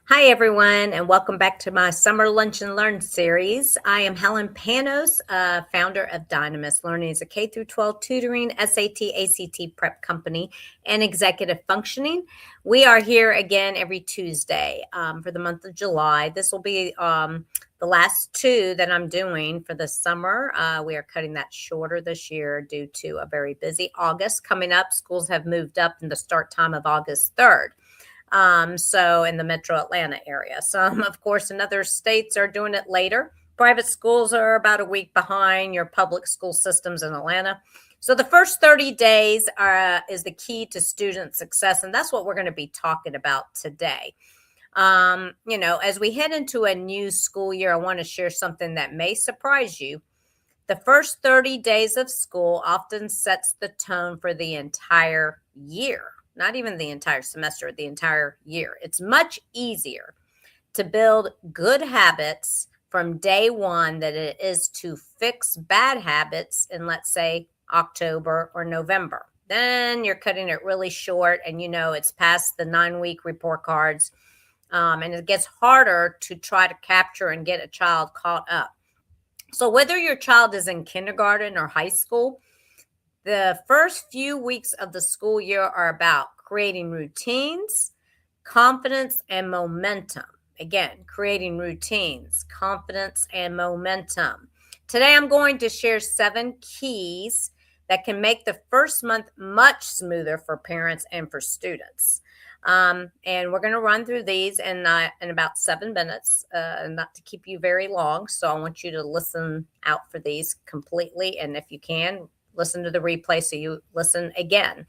Hi, everyone, and welcome back to my Summer Lunch and Learn series. I am Helen Panos, founder of Dynamis Learning. It's a K through 12 tutoring, SAT, ACT prep company, and executive functioning. We are here again every Tuesday for the month of July. This will be the last two that I'm doing for the summer. We are cutting that shorter this year due to a very busy August coming up. Schools have moved up in the start time of August 3rd. So in the metro Atlanta area. Some, of course, in other states are doing it later. Private schools are about a week behind your public school systems in Atlanta. So the first 30 days is the key to student success, and that's what we're going to be talking about today. As we head into a new school year, I want to share something that may surprise you. The first 30 days of school often sets the tone for the entire year, not even the entire semester, the entire year. It's much easier to build good habits from day one than it is to fix bad habits in, let's say, October or November. Then you're cutting it really short, and it's past the 9-week report cards, and it gets harder to try to capture and get a child caught up. So whether your child is in kindergarten or high school, the first few weeks of the school year are about creating routines, confidence, and momentum. Again, creating routines, confidence, and momentum. Today, I'm going to share 7 keys that can make the first month much smoother for parents and for students. And we're going to run through these in about 7 minutes, not to keep you very long. So I want you to listen out for these completely. And if you can, listen to the replay so you listen again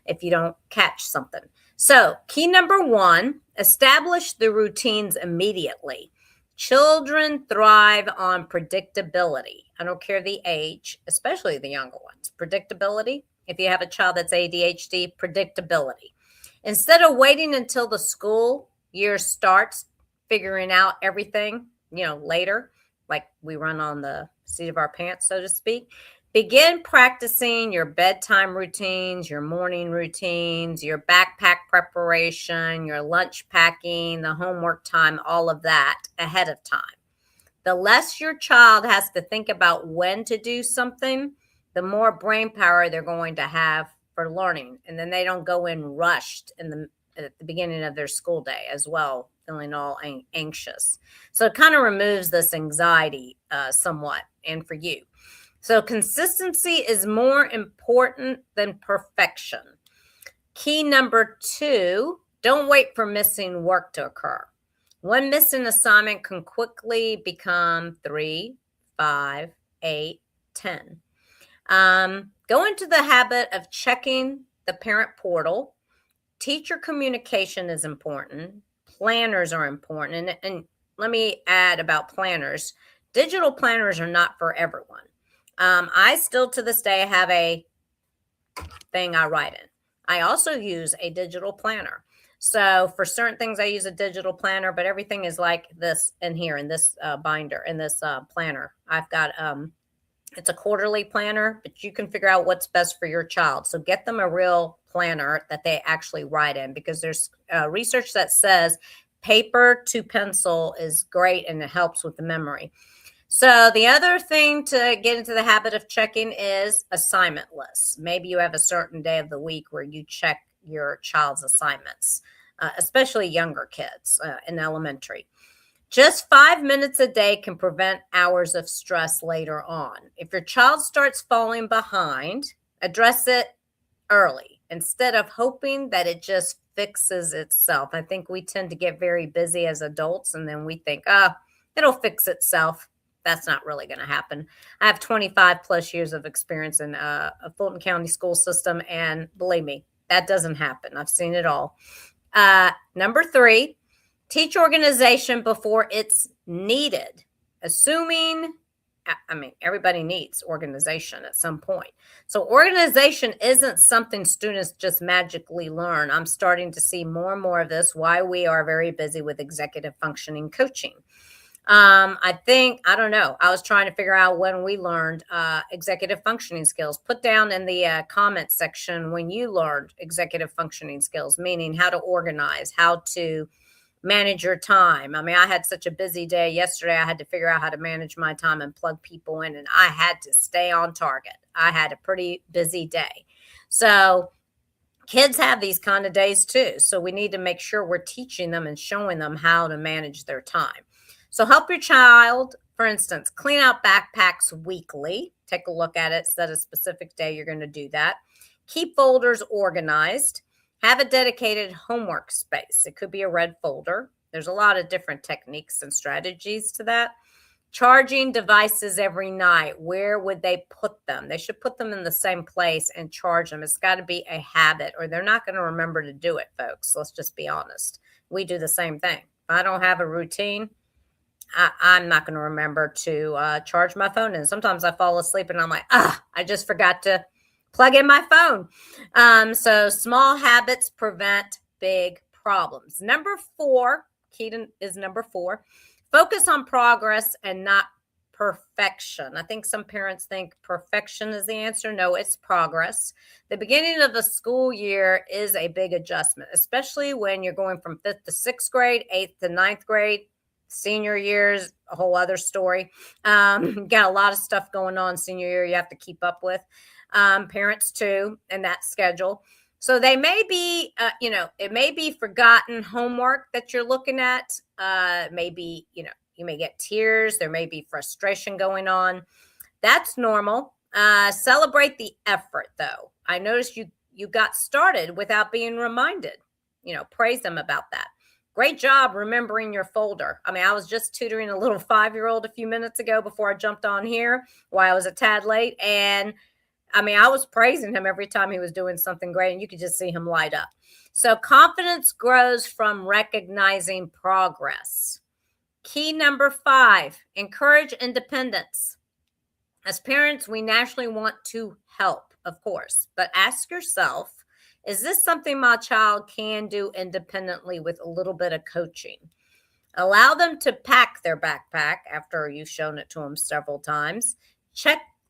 if you don't catch something. So key number 1, establish the routines immediately. Children thrive on predictability. I don't care the age, especially the younger ones. Predictability. If you have a child that's ADHD, predictability. Instead of waiting until the school year starts, figuring out everything, later, like we run on the seat of our pants, so to speak, begin practicing your bedtime routines, your morning routines, your backpack preparation, your lunch packing, the homework time, all of that ahead of time. The less your child has to think about when to do something, the more brain power they're going to have for learning. And then they don't go in rushed at the beginning of their school day as well, feeling all anxious. So it kind of removes this anxiety somewhat, and for you. So consistency is more important than perfection. Key number 2, don't wait for missing work to occur. One missing assignment can quickly become 3, 5, 8, 10. Go into the habit of checking the parent portal. Teacher communication is important. Planners are important. And let me add about planners. Digital planners are not for everyone. I still to this day have a thing I write in. I also use a digital planner. So for certain things, I use a digital planner, but everything is like this in here in this binder, in this planner. I've got it's a quarterly planner, but you can figure out what's best for your child. So get them a real planner that they actually write in, because there's research that says paper to pencil is great and it helps with the memory. So the other thing to get into the habit of checking is assignment lists. Maybe you have a certain day of the week where you check your child's assignments, especially younger kids in elementary. Just 5 minutes a day can prevent hours of stress later on. If your child starts falling behind, address it early instead of hoping that it just fixes itself. I think we tend to get very busy as adults, and then we think, it'll fix itself. That's not really going to happen. I have 25 plus years of experience in a Fulton County school system, and believe me, that doesn't happen. I've seen it all. Number 3, teach organization before it's needed. Everybody needs organization at some point. So organization isn't something students just magically learn. I'm starting to see more and more of this, why we are very busy with executive functioning coaching. I don't know. I was trying to figure out when we learned executive functioning skills. Put down in the comment section when you learned executive functioning skills, meaning how to organize, how to manage your time. I mean, I had such a busy day yesterday. I had to figure out how to manage my time and plug people in, and I had to stay on target. I had a pretty busy day. So kids have these kind of days too. So we need to make sure we're teaching them and showing them how to manage their time. So help your child, for instance, clean out backpacks weekly. Take a look at it, set a specific day you're going to do that. Keep folders organized. Have a dedicated homework space. It could be a red folder. There's a lot of different techniques and strategies to that. Charging devices every night. Where would they put them? They should put them in the same place and charge them. It's got to be a habit, or they're not going to remember to do it, folks. Let's just be honest. We do the same thing. If I don't have a routine, I'm not going to remember to charge my phone. And sometimes I fall asleep and I'm like, I just forgot to plug in my phone. So small habits prevent big problems. Number 4, Keaton is number 4. Focus on progress and not perfection. I think some parents think perfection is the answer. No, it's progress. The beginning of the school year is a big adjustment, especially when you're going from 5th to 6th grade, 8th to 9th grade. Senior year's a whole other story. Got a lot of stuff going on senior year you have to keep up with. Parents too, and that schedule. So they may be, it may be forgotten homework that you're looking at. Maybe, you may get tears. There may be frustration going on. That's normal. Celebrate the effort, though. I noticed you got started without being reminded. Praise them about that. Great job remembering your folder. I mean, I was just tutoring a little 5-year-old a few minutes ago before I jumped on here while I was a tad late. And I mean, I was praising him every time he was doing something great, and you could just see him light up. So confidence grows from recognizing progress. Key number 5, encourage independence. As parents, we naturally want to help, of course, but ask yourself, is this something my child can do independently with a little bit of coaching? Allow them to pack their backpack after you've shown it to them several times.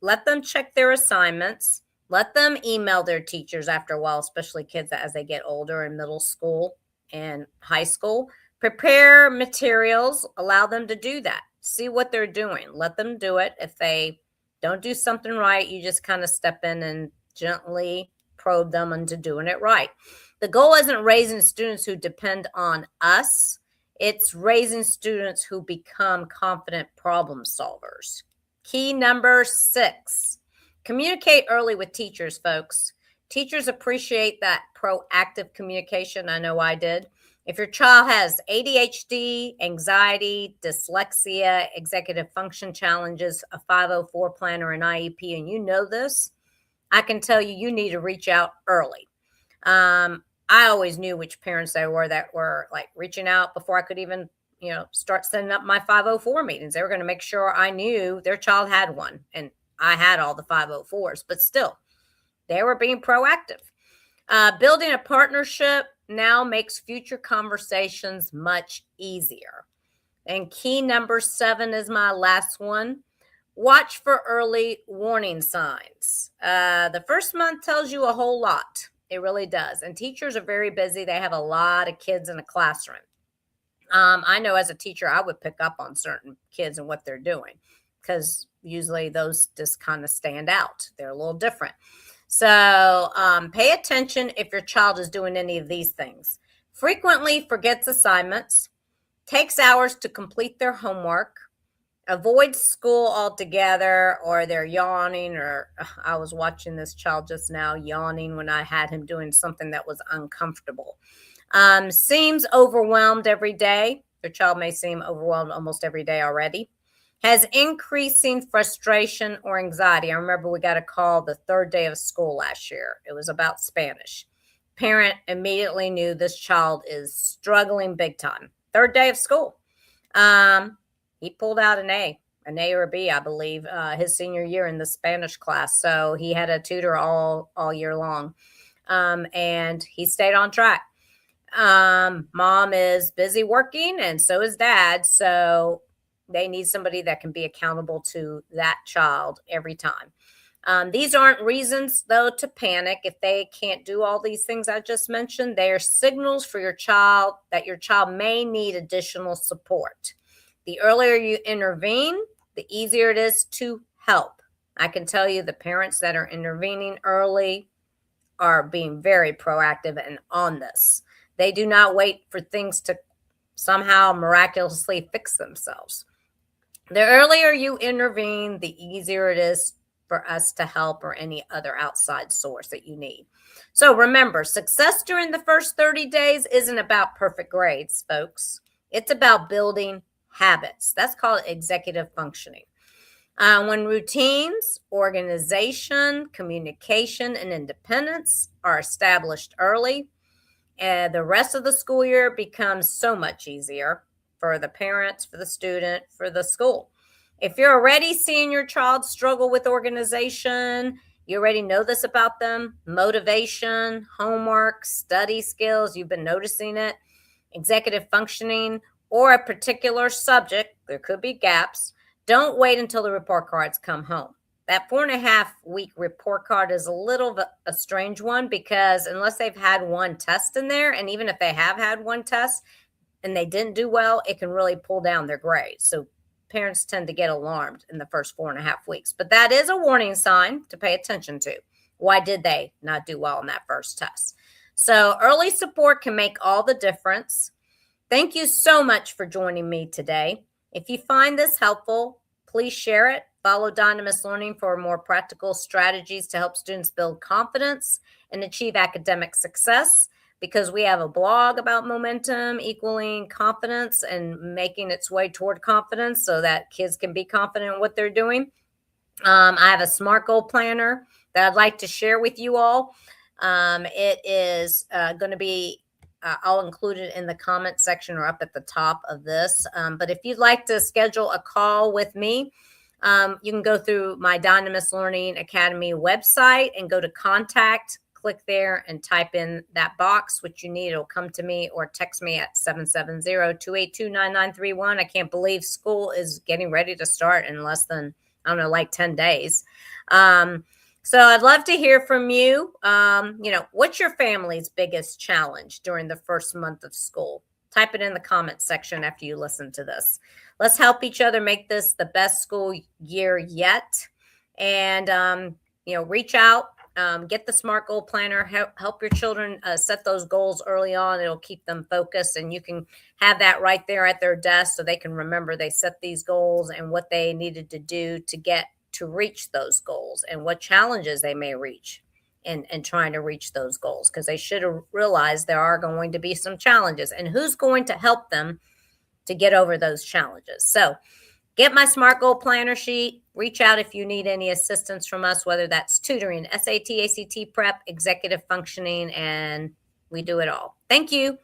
Let them check their assignments. Let them email their teachers after a while, especially kids as they get older in middle school and high school. Prepare materials. Allow them to do that. See what they're doing. Let them do it. If they don't do something right, you just kind of step in and gently probe them into doing it right. The goal isn't raising students who depend on us. It's raising students who become confident problem solvers. Key number 6, communicate early with teachers, folks. Teachers appreciate that proactive communication. I know I did. If your child has ADHD, anxiety, dyslexia, executive function challenges, a 504 plan, or an IEP, and you know this, I can tell you need to reach out early. I always knew which parents they were that were like reaching out before I could even start setting up my 504 meetings. They were going to make sure I knew their child had one, and I had all the 504s, but still, they were being proactive. Building a partnership now makes future conversations much easier. And key number 7 is my last one. Watch for early warning signs. The first month tells you a whole lot. It really does. And teachers are very busy. They have a lot of kids in a classroom. I know as a teacher, I would pick up on certain kids and what they're doing, because usually those just kind of stand out. They're a little different. So pay attention if your child is doing any of these things. Frequently forgets assignments, takes hours to complete their homework, avoids school altogether, or they're yawning, or I was watching this child just now yawning when I had him doing something that was uncomfortable. Seems overwhelmed every day. Your child may seem overwhelmed almost every day already. Has increasing frustration or anxiety. I remember we got a call the 3rd day of school last year. It was about Spanish. Parent immediately knew this child is struggling big time. 3rd day of school. He pulled out an A or a B, I believe, his senior year in the Spanish class. So he had a tutor all year long. And he stayed on track. Mom is busy working, and so is dad. So they need somebody that can be accountable to that child every time. These aren't reasons, though, to panic if they can't do all these things I just mentioned. They are signals for your child that your child may need additional support. The earlier you intervene, the easier it is to help. I can tell you the parents that are intervening early are being very proactive and on this. They do not wait for things to somehow miraculously fix themselves. The earlier you intervene, the easier it is for us to help or any other outside source that you need. So remember, success during the first 30 days isn't about perfect grades, folks. It's about building habits. That's called executive functioning. When routines, organization, communication, and independence are established early, the rest of the school year becomes so much easier for the parents, for the student, for the school. If you're already seeing your child struggle with organization, you already know this about them, motivation, homework, study skills, you've been noticing it, executive functioning, or a particular subject, there could be gaps, don't wait until the report cards come home. That 4.5-week report card is a little bit a strange one because unless they've had one test in there, and even if they have had one test and they didn't do well, it can really pull down their grades. So parents tend to get alarmed in the first 4.5 weeks. But that is a warning sign to pay attention to. Why did they not do well in that first test? So early support can make all the difference. Thank you so much for joining me today. If you find this helpful, please share it. Follow Dynamis Learning for more practical strategies to help students build confidence and achieve academic success, because we have a blog about momentum equaling confidence and making its way toward confidence so that kids can be confident in what they're doing. I have a SMART goal planner that I'd like to share with you all. It is going to be I'll include it in the comment section or up at the top of this. But if you'd like to schedule a call with me, you can go through my Dynamis Learning Academy website and go to contact, click there and type in that box, which you need. It'll come to me, or text me at 770-282-9931. I can't believe school is getting ready to start in less than, I don't know, like 10 days. So I'd love to hear from you. What's your family's biggest challenge during the first month of school? Type it in the comments section after you listen to this. Let's help each other make this the best school year yet. And, reach out, get the SMART goal planner, help your children set those goals early on. It'll keep them focused, and you can have that right there at their desk so they can remember they set these goals and what they needed to do to reach those goals and what challenges they may reach in trying to reach those goals, because they should have realized there are going to be some challenges and who's going to help them to get over those challenges. So get my SMART goal planner sheet. Reach out if you need any assistance from us, whether that's tutoring, SAT, ACT prep, executive functioning, and we do it all. Thank you.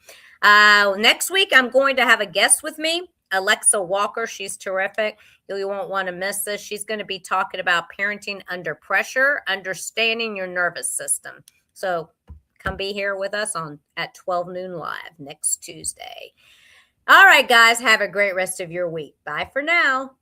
Next week, I'm going to have a guest with me, Alexa Walker. She's terrific. You won't want to miss this. She's going to be talking about parenting under pressure, understanding your nervous system. So come be here with us at 12 noon live next Tuesday. All right, guys, have a great rest of your week. Bye for now.